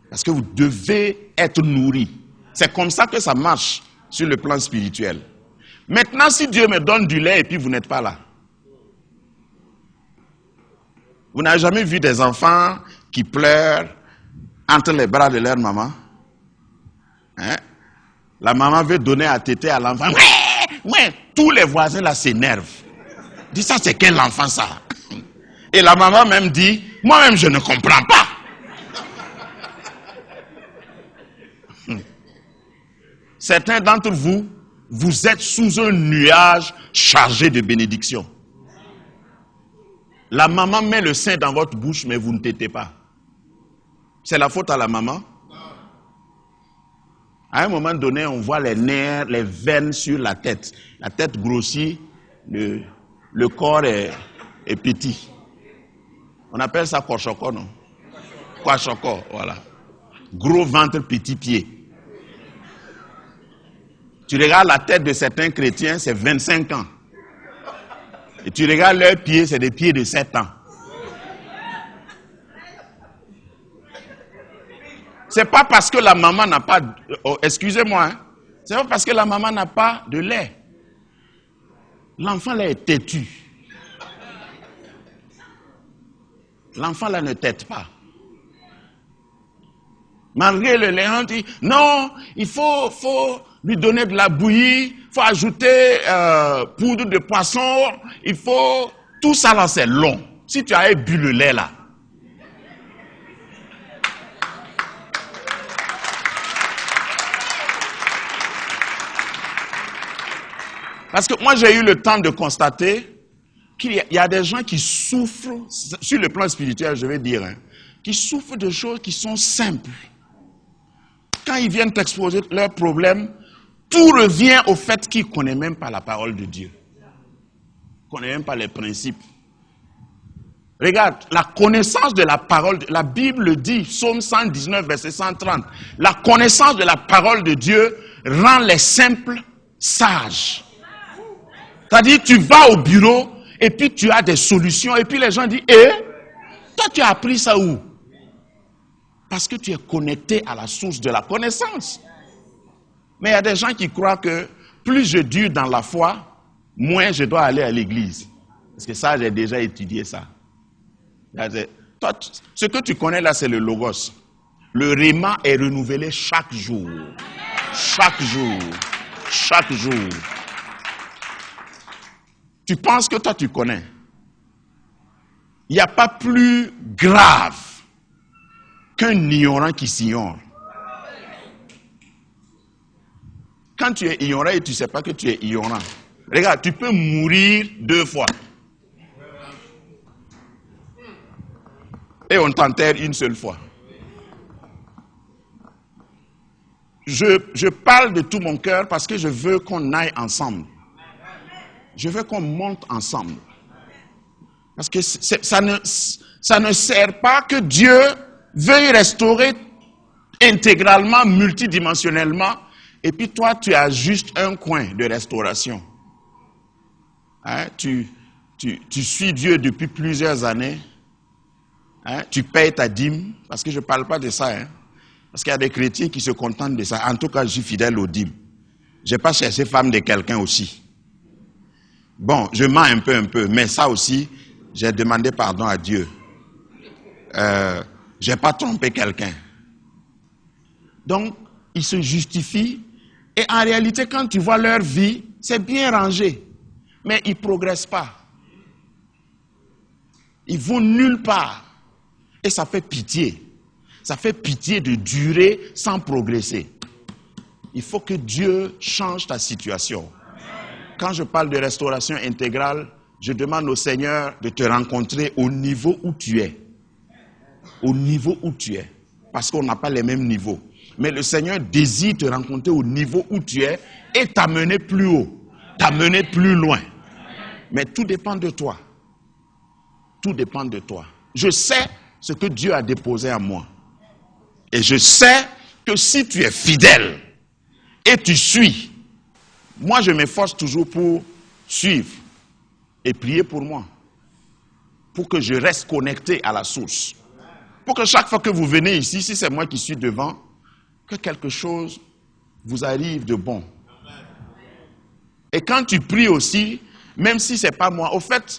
Parce que vous devez être nourri. C'est comme ça que ça marche sur le plan spirituel. Maintenant, si Dieu me donne du lait et puis vous n'êtes pas là. Vous n'avez jamais vu des enfants qui pleurent entre les bras de leur maman? Hein? La maman veut donner à téter à l'enfant. Ouais, tous les voisins là s'énervent. Dis ça, c'est quel enfant ça? Et la maman même dit, moi-même je ne comprends pas. Certains d'entre vous, vous êtes sous un nuage chargé de bénédictions. La maman met le sein dans votre bouche, mais vous ne tétez pas. C'est la faute à la maman? À un moment donné, on voit les nerfs, les veines sur la tête. La tête grossit, le corps est petit. On appelle ça kwashoko, non? Kwashoko, voilà. Gros ventre, petit pied. Tu regardes la tête de certains chrétiens, c'est 25 ans. Et tu regardes leurs pieds, c'est des pieds de 7 ans. C'est pas parce que la maman n'a pas... Oh, excusez-moi, hein? C'est pas parce que la maman n'a pas de lait. L'enfant là est têtu. L'enfant là ne tète pas. Malgré le lait, on dit, non, il faut lui donner de la bouillie, il faut ajouter poudre de poisson, il faut... Tout ça là, c'est long. Si tu avais bu le lait là, Parce que moi, j'ai eu le temps de constater qu'il y a des gens qui souffrent, sur le plan spirituel, je vais dire, hein, qui souffrent de choses qui sont simples. Quand ils viennent t'exposer leurs problèmes, tout revient au fait qu'ils ne connaissent même pas la parole de Dieu. Ils ne connaissent même pas les principes. Regarde, la connaissance de la parole, la Bible le dit, Psaume 119, verset 130, la connaissance de la parole de Dieu rend les simples sages. C'est-à-dire, tu vas au bureau et puis tu as des solutions et puis les gens disent, toi tu as appris ça où? Parce que tu es connecté à la source de la connaissance. Mais il y a des gens qui croient que plus je dure dans la foi, moins je dois aller à l'église. Parce que ça, j'ai déjà étudié ça. Toi, ce que tu connais là, c'est le logos. Le réma est renouvelé chaque jour. Chaque jour. Chaque jour. Tu penses que toi, tu connais. Il n'y a pas plus grave qu'un ignorant qui s'ignore. Quand tu es ignorant et tu ne sais pas que tu es ignorant, regarde, tu peux mourir 2 fois. Et on t'enterre une seule fois. Je parle de tout mon cœur parce que je veux qu'on aille ensemble. Je veux qu'on monte ensemble. Parce que ça ne sert pas que Dieu veuille restaurer intégralement, multidimensionnellement, et puis toi, tu as juste un coin de restauration. Hein? Tu suis Dieu depuis plusieurs années. Hein? Tu payes ta dîme, parce que je ne parle pas de ça. Hein? Parce qu'il y a des chrétiens qui se contentent de ça. En tout cas, je suis fidèle aux dîmes. Je n'ai pas cherché femme de quelqu'un aussi. Bon, je mens un peu, mais ça aussi, j'ai demandé pardon à Dieu. Je n'ai pas trompé quelqu'un. Donc, ils se justifient. Et en réalité, quand tu vois leur vie, c'est bien rangé. Mais ils ne progressent pas. Ils vont nulle part. Et ça fait pitié. Ça fait pitié de durer sans progresser. Il faut que Dieu change ta situation. Quand je parle de restauration intégrale, je demande au Seigneur de te rencontrer au niveau où tu es. Au niveau où tu es. Parce qu'on n'a pas les mêmes niveaux. Mais le Seigneur désire te rencontrer au niveau où tu es et t'amener plus haut, t'amener plus loin. Mais tout dépend de toi. Tout dépend de toi. Je sais ce que Dieu a déposé en moi. Et je sais que si tu es fidèle et tu suis, moi je m'efforce toujours pour suivre et prier pour moi. Pour que je reste connecté à la source. Pour que chaque fois que vous venez ici, si c'est moi qui suis devant, que quelque chose vous arrive de bon. Et quand tu pries aussi, même si ce n'est pas moi, au fait,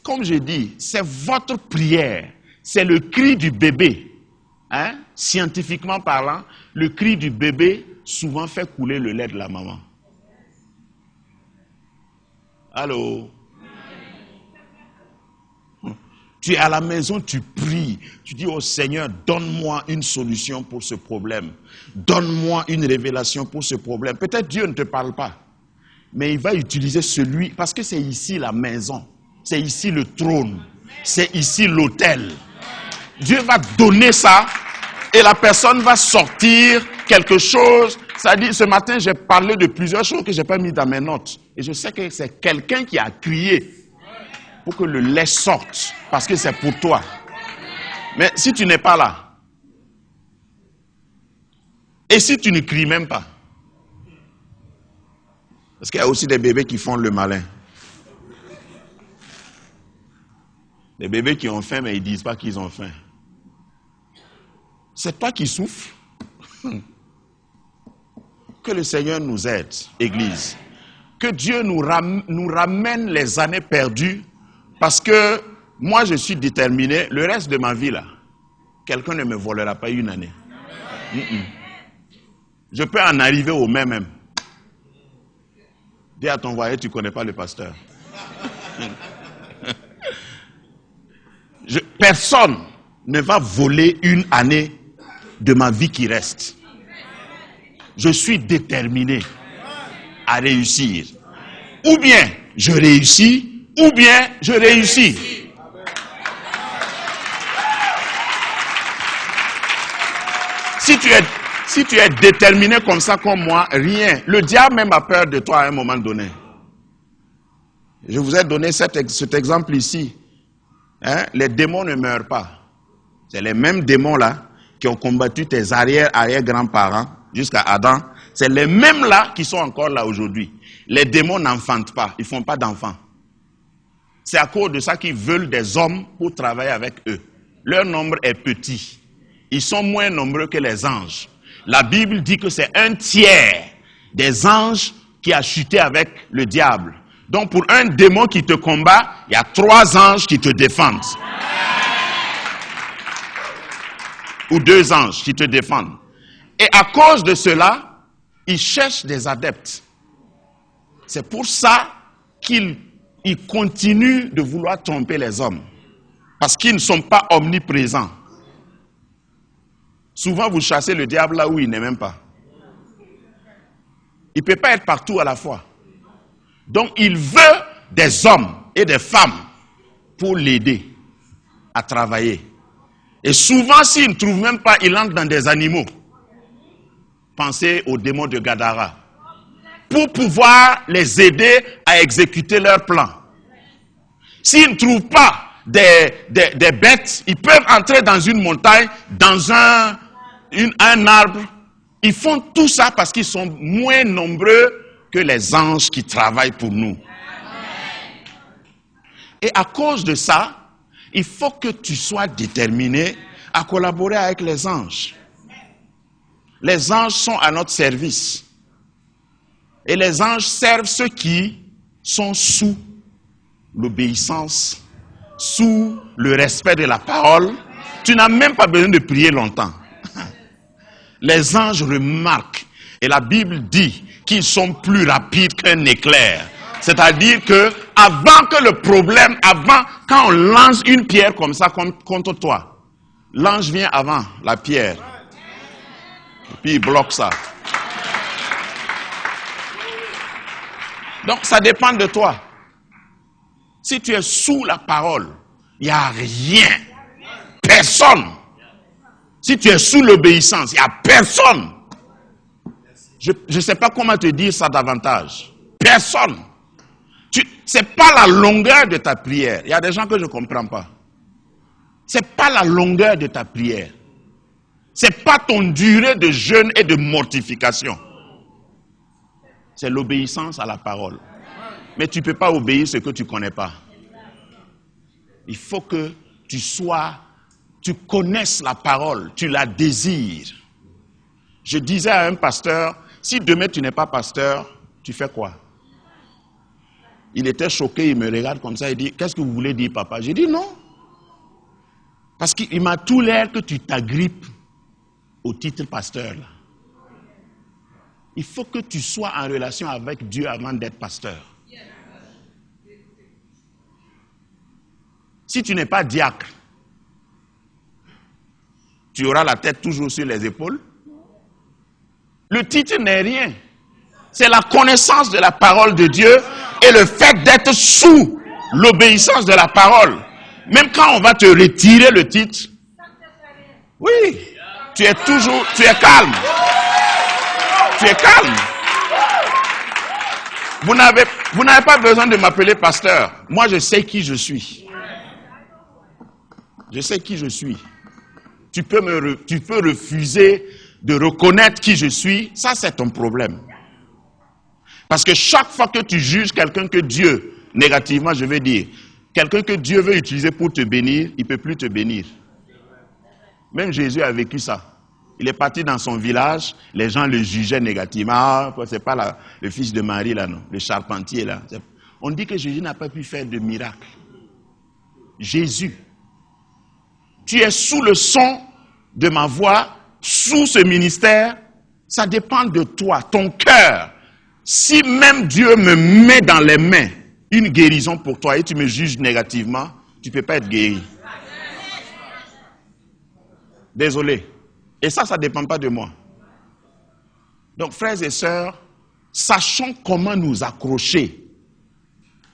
comme je dis, c'est votre prière, c'est le cri du bébé. Hein? Scientifiquement parlant, le cri du bébé souvent fait couler le lait de la maman. Allô? Tu es à la maison, tu pries, tu dis au Seigneur, donne-moi une solution pour ce problème. Donne-moi une révélation pour ce problème. Peut-être Dieu ne te parle pas, mais il va utiliser celui, parce que c'est ici la maison, c'est ici le trône, c'est ici l'autel. Dieu va donner ça et la personne va sortir quelque chose. Ça dit, ce matin, j'ai parlé de plusieurs choses que je n'ai pas mis dans mes notes. Et je sais que c'est quelqu'un qui a crié pour que le lait sorte, parce que c'est pour toi. Mais si tu n'es pas là, et si tu ne cries même pas, parce qu'il y a aussi des bébés qui font le malin. Des bébés qui ont faim, mais ils ne disent pas qu'ils ont faim. C'est toi qui souffres. Que le Seigneur nous aide, Église. Que Dieu nous ramène les années perdues. Parce que moi, je suis déterminé, le reste de ma vie, là, quelqu'un ne me volera pas une année. Je peux en arriver au même. Dis à ton voisin, tu ne connais pas le pasteur. Personne ne va voler une année de ma vie qui reste. Je suis déterminé à réussir. ou bien je réussis, ou bien je réussis. Si tu es déterminé comme ça, comme moi, rien. Le diable même a peur de toi à un moment donné. Je vous ai donné cet exemple ici. Hein? Les démons ne meurent pas. C'est les mêmes démons-là qui ont combattu tes arrière-grands-parents jusqu'à Adam. C'est les mêmes-là qui sont encore là aujourd'hui. Les démons n'enfantent pas. Ils ne font pas d'enfants. C'est à cause de ça qu'ils veulent des hommes pour travailler avec eux. Leur nombre est petit. Ils sont moins nombreux que les anges. La Bible dit que c'est 1/3 des anges qui a chuté avec le diable. Donc pour un démon qui te combat, il y a 3 anges qui te défendent. Ou 2 anges qui te défendent. Et à cause de cela, ils cherchent des adeptes. C'est pour ça qu'ils continuent de vouloir tromper les hommes. Parce qu'ils ne sont pas omniprésents. Souvent, vous chassez le diable là où il n'est même pas. Il ne peut pas être partout à la fois. Donc, il veut des hommes et des femmes pour l'aider à travailler. Et souvent, s'il ne trouve même pas, il entre dans des animaux. Pensez aux démons de Gadara. Pour pouvoir les aider à exécuter leur plan. S'ils ne trouvent pas des bêtes, ils peuvent entrer dans une montagne, dans un arbre. Ils font tout ça parce qu'ils sont moins nombreux que les anges qui travaillent pour nous. Et à cause de ça, il faut que tu sois déterminé à collaborer avec les anges. Les anges sont à notre service. Et les anges servent ceux qui sont sous l'obéissance, sous le respect de la parole. Tu n'as même pas besoin de prier longtemps. Les anges remarquent. Et la Bible dit qu'ils sont plus rapides qu'un éclair. C'est-à-dire que avant que le problème, quand on lance une pierre comme ça contre toi, l'ange vient avant la pierre. Et puis il bloque ça. Donc ça dépend de toi. Si tu es sous la parole, il n'y a rien. Personne. Si tu es sous l'obéissance, il n'y a personne. Je ne sais pas comment te dire ça davantage. Personne. Ce n'est pas la longueur de ta prière. Il y a des gens que je ne comprends pas. Ce n'est pas la longueur de ta prière. Ce n'est pas ton durée de jeûne et de mortification. C'est l'obéissance à la parole. Mais tu ne peux pas obéir ce que tu ne connais pas. Il faut que tu connaisses la parole, tu la désires. Je disais à un pasteur, si demain tu n'es pas pasteur, tu fais quoi? Il était choqué, il me regarde comme ça, il dit, qu'est-ce que vous voulez dire, papa? J'ai dit non. Parce qu'il m'a tout l'air que tu t'agrippes au titre pasteur. Là. Il faut que tu sois en relation avec Dieu avant d'être pasteur. Si tu n'es pas diacre, tu auras la tête toujours sur les épaules. Le titre n'est rien. C'est la connaissance de la parole de Dieu et le fait d'être sous l'obéissance de la parole. Même quand on va te retirer le titre, oui, tu es calme. Tu es calme. Vous n'avez pas besoin de m'appeler pasteur. Moi, je sais qui je suis. Je sais qui je suis. Tu peux refuser de reconnaître qui je suis. Ça, c'est ton problème. Parce que chaque fois que tu juges quelqu'un que Dieu, négativement, je veux dire, quelqu'un que Dieu veut utiliser pour te bénir, il ne peut plus te bénir. Même Jésus a vécu ça. Il est parti dans son village, les gens le jugeaient négativement. Ah, c'est pas le fils de Marie, là, non, le charpentier, là. On dit que Jésus n'a pas pu faire de miracle. Jésus. Tu es sous le son de ma voix, sous ce ministère, ça dépend de toi, ton cœur. Si même Dieu me met dans les mains une guérison pour toi et tu me juges négativement, tu ne peux pas être guéri. Désolé. Et ça ne dépend pas de moi. Donc, frères et sœurs, sachons comment nous accrocher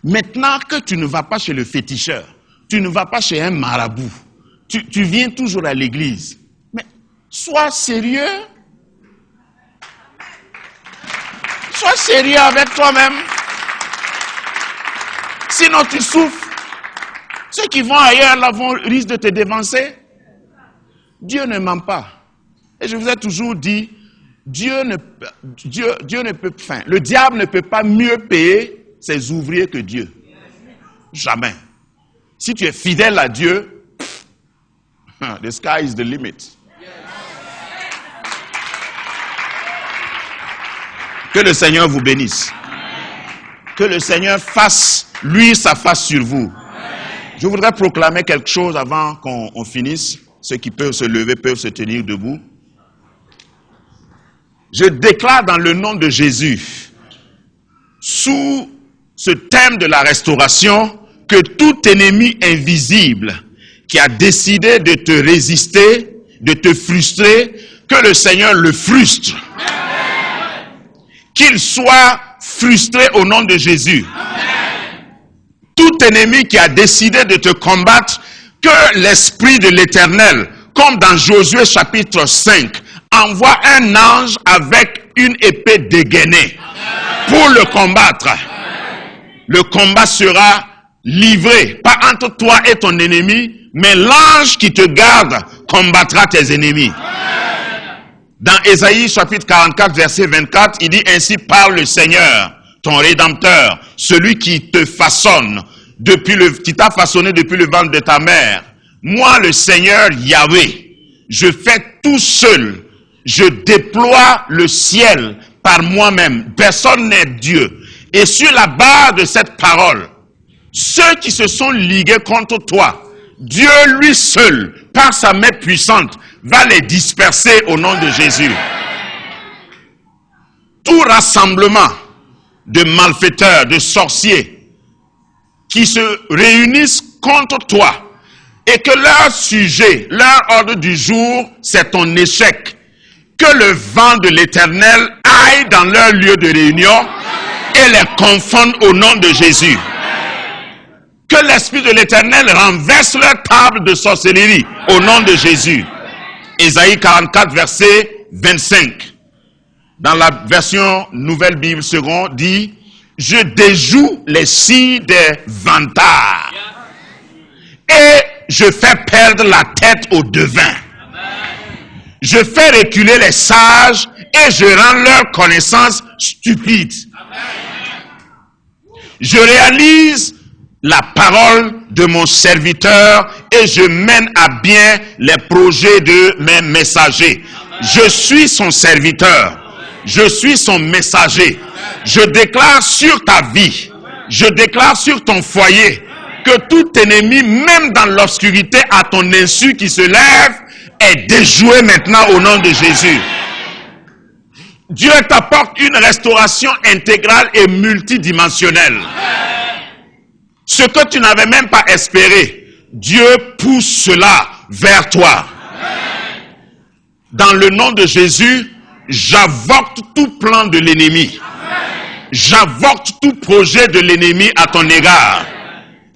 Maintenant que tu ne vas pas chez le féticheur, tu ne vas pas chez un marabout, tu viens toujours à l'église. Mais sois sérieux. Sois sérieux avec toi-même. Sinon tu souffres. Ceux qui vont ailleurs là risquent de te dévancer. Dieu ne ment pas. Et je vous ai toujours dit, Dieu ne peut, enfin, le diable ne peut pas mieux payer ses ouvriers que Dieu. Jamais. Si tu es fidèle à Dieu, the sky is the limit. Que le Seigneur vous bénisse. Que le Seigneur fasse, lui, sa face sur vous. Je voudrais proclamer quelque chose avant qu'on finisse. Ceux qui peuvent se lever peuvent se tenir debout. Je déclare dans le nom de Jésus, sous ce thème de la restauration, que tout ennemi invisible qui a décidé de te résister, de te frustrer, que le Seigneur le frustre. Qu'il soit frustré au nom de Jésus. Tout ennemi qui a décidé de te combattre, que l'Esprit de l'Éternel, comme dans Josué chapitre 5, envoie un ange avec une épée dégainée pour le combattre. Le combat sera livré, pas entre toi et ton ennemi, mais l'ange qui te garde combattra tes ennemis. Dans Ésaïe chapitre 44, verset 24, il dit: ainsi parle le Seigneur, ton Rédempteur, celui qui te façonne, qui t'a façonné depuis le ventre de ta mère. Moi, le Seigneur Yahweh, je fais tout seul, je déploie le ciel par moi-même. Personne n'est Dieu. Et sur la base de cette parole, ceux qui se sont ligués contre toi, Dieu lui seul, par sa main puissante, va les disperser au nom de Jésus. Tout rassemblement de malfaiteurs, de sorciers, qui se réunissent contre toi, et que leur sujet, leur ordre du jour, c'est ton échec. Que le vent de l'Éternel aille dans leur lieu de réunion et les confonde au nom de Jésus. Que l'Esprit de l'Éternel renverse leur table de sorcellerie au nom de Jésus. Ésaïe 44, verset 25. Dans la version Nouvelle Bible Seconde, dit: je déjoue les scies des vantards et je fais perdre la tête aux devins. Je fais reculer les sages et je rends leur connaissance stupide. Je réalise la parole de mon serviteur et je mène à bien les projets de mes messagers. Je suis son serviteur. Je suis son messager. Je déclare sur ta vie, je déclare sur ton foyer, que tout ennemi, même dans l'obscurité à ton insu qui se lève, est déjoué maintenant au nom de Jésus. Dieu t'apporte une restauration intégrale et multidimensionnelle. Ce que tu n'avais même pas espéré, Dieu pousse cela vers toi. Dans le nom de Jésus, j'avorte tout plan de l'ennemi. J'avorte tout projet de l'ennemi à ton égard.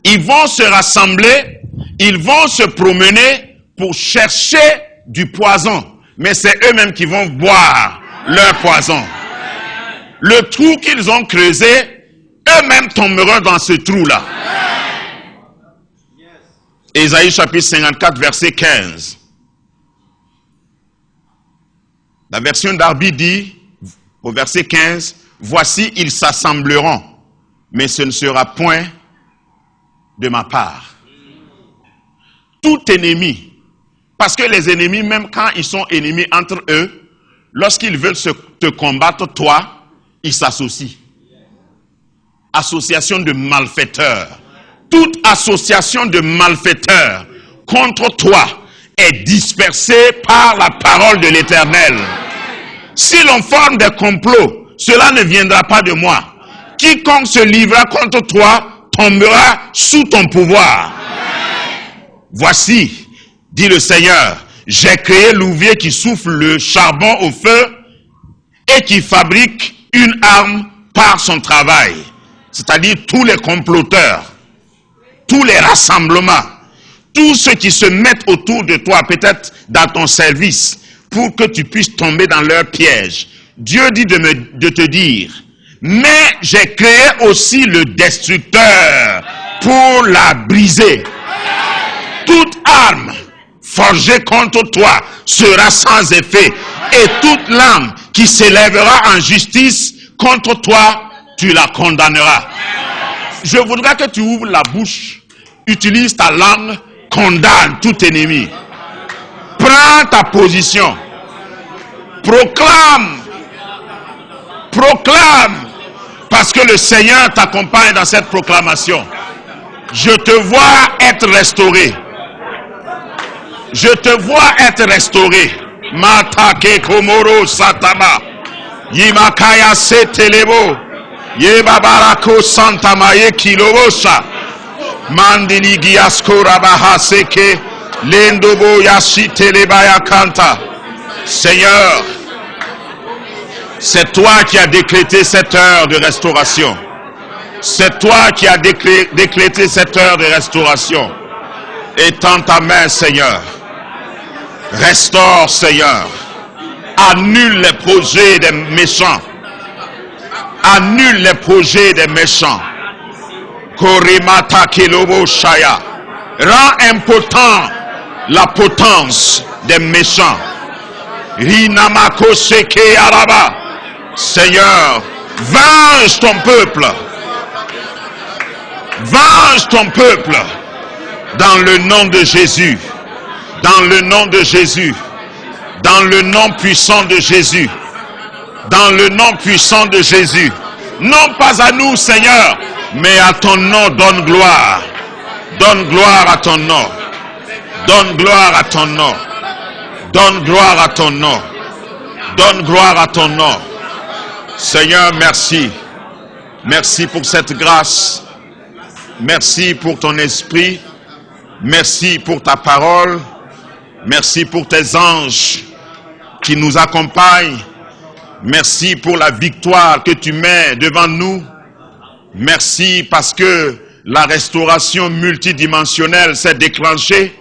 Ils vont se rassembler, ils vont se promener pour chercher du poison. Mais c'est eux-mêmes qui vont boire leur poison. Le trou qu'ils ont creusé, eux-mêmes tomberont dans ce trou-là. Ésaïe chapitre 54, verset 15. La version d'Arbi dit, au verset 15, « Voici, ils s'assembleront, mais ce ne sera point de ma part. » Tout ennemi, parce que les ennemis, même quand ils sont ennemis entre eux, lorsqu'ils veulent te combattre, toi, ils s'associent. Association de malfaiteurs. Toute association de malfaiteurs contre toi est dispersée par la parole de l'Éternel. Si l'on forme des complots, cela ne viendra pas de moi. Quiconque se livrera contre toi tombera sous ton pouvoir. Voici, dit le Seigneur, j'ai créé l'ouvrier qui souffle le charbon au feu et qui fabrique une arme par son travail. c'est-à-dire tous les comploteurs, tous les rassemblements, tous ceux qui se mettent autour de toi, peut-être dans ton service, pour que tu puisses tomber dans leur piège. Dieu dit de te dire, mais j'ai créé aussi le destructeur pour la briser. Toute arme forgée contre toi sera sans effet, et toute langue qui s'élèvera en justice contre toi, tu la condamneras. Je voudrais que tu ouvres la bouche, utilise ta langue, condamne tout ennemi. Prends ta position. Proclame. Proclame. Parce que le Seigneur t'accompagne dans cette proclamation. Je te vois être restauré. Je te vois être restauré. Matake komoro satama. Yimakaya setelebo. Yebabarako santamaye kilobosha. Mandini giasko rabaha seke. Lendobo yashitelebaya kanta. Seigneur, c'est toi qui as décrété cette heure de restauration. C'est toi qui as décrété cette heure de restauration. Étends ta main, Seigneur. Restaure, Seigneur. Annule les projets des méchants. Annule les projets des méchants. Korimata Kelobo Shaya. Rends impotent la potence des méchants. Rinamako Seke Araba. Seigneur, venge ton peuple. Venge ton peuple. Dans le nom de Jésus. Dans le nom de Jésus. Dans le nom puissant de Jésus. Dans le nom puissant de Jésus. Non pas à nous, Seigneur, mais à ton nom, donne gloire. Donne gloire à ton nom. Donne gloire à ton nom. Donne gloire à ton nom. Donne gloire à ton nom. Seigneur, merci. Merci pour cette grâce. Merci pour ton esprit. Merci pour ta parole. Merci pour tes anges qui nous accompagnent. Merci pour la victoire que tu mets devant nous. Merci parce que la restauration multidimensionnelle s'est déclenchée.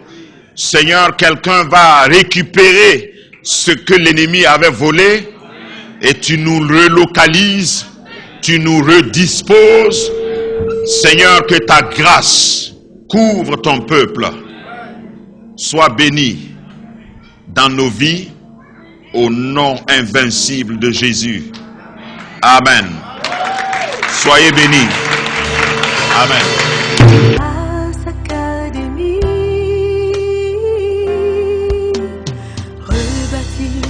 Seigneur, quelqu'un va récupérer ce que l'ennemi avait volé et tu nous relocalises, tu nous redisposes. Seigneur, que ta grâce couvre ton peuple. Sois béni dans nos vies au nom invincible de Jésus. Amen. Soyez bénis. Amen. Grâce Académie, rebâtir,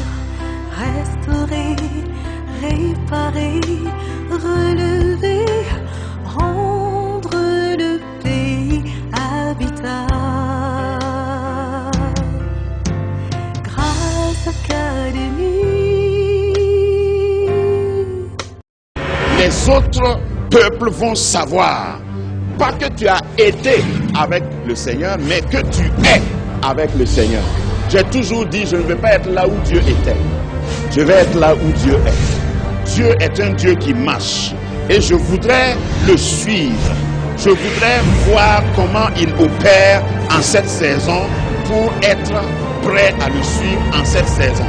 restaurer, réparer, relever, rendre le pays habitable. Grâce Académie. Les autres peuples vont savoir, pas que tu as été avec le Seigneur, mais que tu es avec le Seigneur. J'ai toujours dit, je ne vais pas être là où Dieu était. Je vais être là où Dieu est. Dieu est un Dieu qui marche. Et je voudrais le suivre. Je voudrais voir comment il opère en cette saison pour être prêt à le suivre en cette saison.